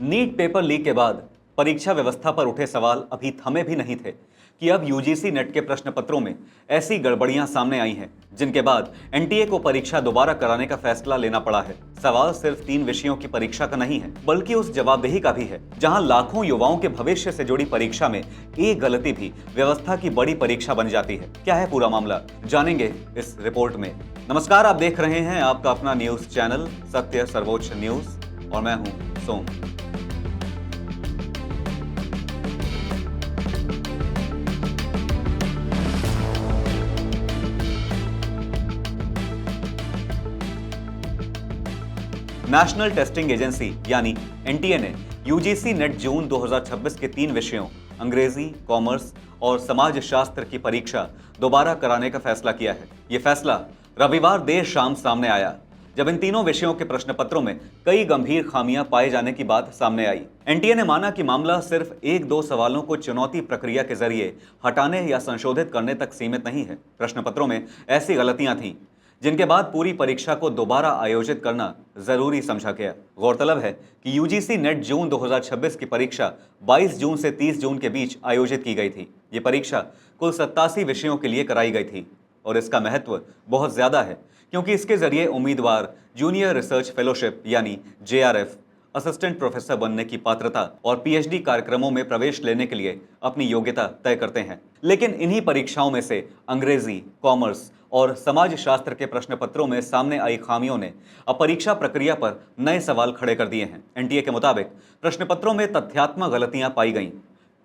NEET paper leak के बाद परीक्षा व्यवस्था पर उठे सवाल अभी थमे भी नहीं थे कि अब यूजीसी नेट के प्रश्न पत्रों में ऐसी गड़बड़ियां सामने आई हैं जिनके बाद एनटीए को परीक्षा दोबारा कराने का फैसला लेना पड़ा है। सवाल सिर्फ 3 विषयों की परीक्षा का नहीं है, बल्कि उस जवाबदेही का भी है जहां लाखों युवाओं के भविष्य से जुड़ी परीक्षा में एक गलती भी व्यवस्था की बड़ी परीक्षा बन जाती है। क्या है पूरा मामला, जानेंगे इस रिपोर्ट में। नमस्कार, आप देख रहे हैं आपका अपना न्यूज चैनल सत्य सर्वोच्च न्यूज और मैं हूं सोम। नेशनल टेस्टिंग एजेंसी यानी एनटीए ने यूजीसी नेट जून 2026 के 3 विषयों अंग्रेजी, कॉमर्स और समाज शास्त्र की परीक्षा दोबारा कराने का फैसला किया है। यह फैसला रविवार देर शाम सामने आया, जब इन तीनों विषयों के प्रश्न पत्रों में कई गंभीर खामियां पाए जाने की बात सामने आई। एनटीए ने माना कि मामला सिर्फ 1-2 सवालों को चुनौती प्रक्रिया के जरिए हटाने या संशोधित करने तक सीमित नहीं है। प्रश्न पत्रों में ऐसी गलतियां थीं जिनके बाद पूरी परीक्षा को दोबारा आयोजित करना जरूरी समझा गया। गौरतलब है कि यूजीसी नेट जून 2026 की परीक्षा 22 जून से 30 जून के बीच आयोजित की गई थी। ये परीक्षा कुल 87 विषयों के लिए कराई गई थी और इसका महत्व बहुत ज्यादा है क्योंकि इसके जरिए उम्मीदवार जूनियर रिसर्च फेलोशिप यानी जेआरएफ, असिस्टेंट प्रोफेसर बनने की पात्रता और पीएचडी कार्यक्रमों में प्रवेश लेने के लिए अपनी योग्यता तय करते हैं। लेकिन इन्हीं परीक्षाओं में से अंग्रेजी, कॉमर्स और समाज शास्त्र के प्रश्न पत्रों में सामने आई खामियों ने अब परीक्षा प्रक्रिया पर नए सवाल खड़े कर दिए हैं। एनटीए के मुताबिक प्रश्न पत्रों में तथ्यात्मक गलतियां पाई गईं,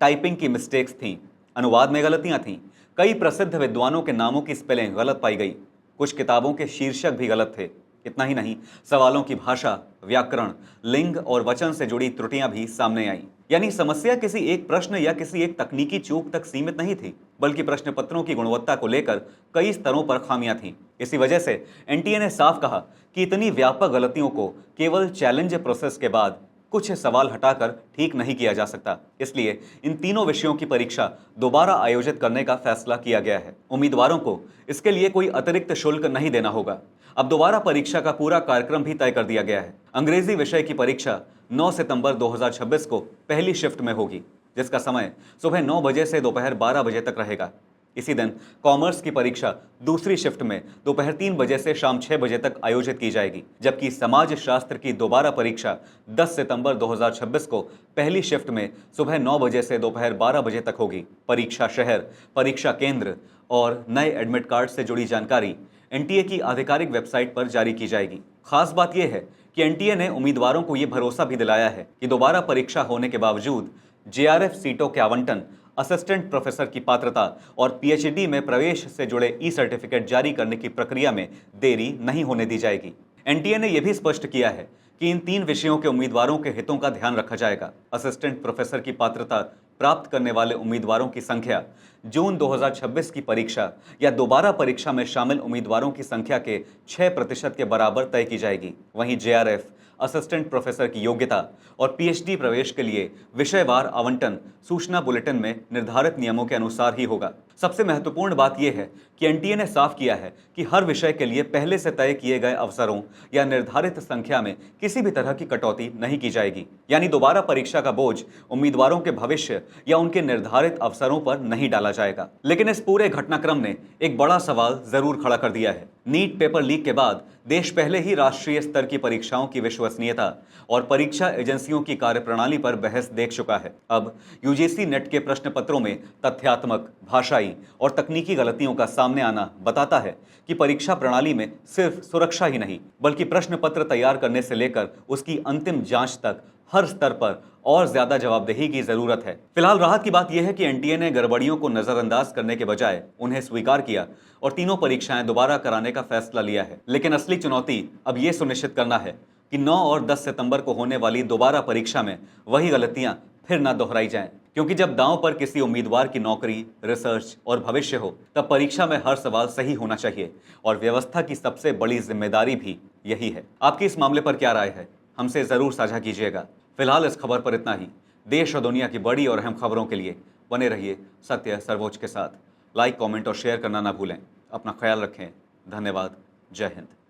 टाइपिंग की मिस्टेक्स थीं, अनुवाद में गलतियां थीं, कई प्रसिद्ध विद्वानों के नामों की स्पेलिंग गलत पाई गई, कुछ किताबों के शीर्षक भी गलत थे। इतना ही नहीं, सवालों की भाषा, व्याकरण, लिंग और वचन से जुड़ी त्रुटियां भी सामने आईं। यानी समस्या किसी एक प्रश्न या किसी एक तकनीकी चूक तक सीमित नहीं थी, बल्कि प्रश्न पत्रों की गुणवत्ता को लेकर कई स्तरों पर खामियां थीं। इसी वजह से एनटीए ने साफ कहा कि इतनी व्यापक गलतियों को केवल चैलेंज प्रोसेस के बाद कुछ सवाल हटाकर ठीक नहीं किया जा सकता। इसलिए इन तीनों विषयों की परीक्षा दोबारा आयोजित करने का फैसला किया गया है। उम्मीदवारों को इसके लिए कोई अतिरिक्त शुल्क नहीं देना होगा। अब दोबारा परीक्षा का पूरा कार्यक्रम भी तय कर दिया गया है। अंग्रेजी विषय की परीक्षा 9 सितंबर 2026 को पहली शिफ्ट में होगी, जिसका समय सुबह 9 बजे से दोपहर 12 बजे तक रहेगा। इसी दिन कॉमर्स की परीक्षा दूसरी शिफ्ट में दोपहर 3 बजे से शाम 6 बजे तक आयोजित की जाएगी, जबकि समाज शास्त्र की दोबारा परीक्षा 10 सितंबर 2026 को पहली शिफ्ट में सुबह 9 बजे से दोपहर 12 बजे तक होगी। परीक्षा शहर, परीक्षा केंद्र और नए एडमिट कार्ड से जुड़ी जानकारी एनटीए की आधिकारिक वेबसाइट पर जारी की जाएगी। खास बात यह है कि एनटीए ने उम्मीदवारों को यह भरोसा भी दिलाया है कि दोबारा परीक्षा होने के बावजूद जेआरएफ सीटों के आवंटन, असिस्टेंट प्रोफेसर की पात्रता और पीएचडी में प्रवेश से जुड़े ई सर्टिफिकेट जारी करने की प्रक्रिया में देरी नहीं होने दी जाएगी। एनटीए ने यह भी स्पष्ट किया है कि इन 3 विषयों के उम्मीदवारों के हितों का ध्यान रखा जाएगा। असिस्टेंट प्रोफेसर की पात्रता प्राप्त करने वाले उम्मीदवारों की संख्या जून 2026 की परीक्षा या दोबारा परीक्षा में शामिल उम्मीदवारों की संख्या के 6% के बराबर तय की जाएगी। वहीं जेआरएफ, असिस्टेंट प्रोफेसर की योग्यता और पीएचडी प्रवेश के लिए विषयवार आवंटन सूचना बुलेटिन में निर्धारित नियमों के अनुसार ही होगा। सबसे महत्वपूर्ण बात यह है कि एनटीए ने साफ किया है कि हर विषय के लिए पहले से तय किए गए अवसरों या निर्धारित संख्या में किसी भी तरह की कटौती नहीं की जाएगी। यानी दोबारा परीक्षा का बोझ उम्मीदवारों के भविष्य या उनके निर्धारित अवसरों पर नहीं डाला जाएगा। लेकिन इस पूरे घटनाक्रम ने एक बड़ा सवाल जरूर खड़ा कर दिया है। नीट पेपर लीक के बाद देश पहले ही राष्ट्रीय स्तर की परीक्षाओं की विश्वसनीयता और परीक्षा एजेंसियों की कार्यप्रणाली पर बहस देख चुका है। अब यूजीसी नेट के प्रश्न पत्रों में तथ्यात्मक, भाषाई और तकनीकी गलतियों का सामने आना बताता है कि परीक्षा प्रणाली में सिर्फ सुरक्षा ही नहीं, बल्कि प्रश्न पत्र तैयार करने से लेकर उसकी अंतिम जांच तक हर स्तर पर और ज्यादा जवाबदेही की जरूरत है। फिलहाल राहत की बात यह है कि एनटीए ने गड़बड़ियों को नजरअंदाज करने के बजाय उन्हें स्वीकार किया और तीनों परीक्षाएं दोबारा कराने का फैसला लिया है। लेकिन असली चुनौती अब यह सुनिश्चित करना है कि 9 और 10 सितंबर को होने वाली दोबारा परीक्षा में वही गलतियां फिर ना दोहराई जाएं, क्योंकि जब दांव पर किसी उम्मीदवार की नौकरी, रिसर्च और भविष्य हो, तब परीक्षा में हर सवाल सही होना चाहिए और व्यवस्था की सबसे बड़ी जिम्मेदारी भी यही है। आपकी इस मामले पर क्या राय है, हमसे जरूर साझा कीजिएगा। फिलहाल इस खबर पर इतना ही। देश और दुनिया की बड़ी और अहम खबरों के लिए बने रहिए सत्य सर्वोच्च के साथ। लाइक, कमेंट और शेयर करना ना भूलें। अपना ख्याल रखें। धन्यवाद। जय हिंद।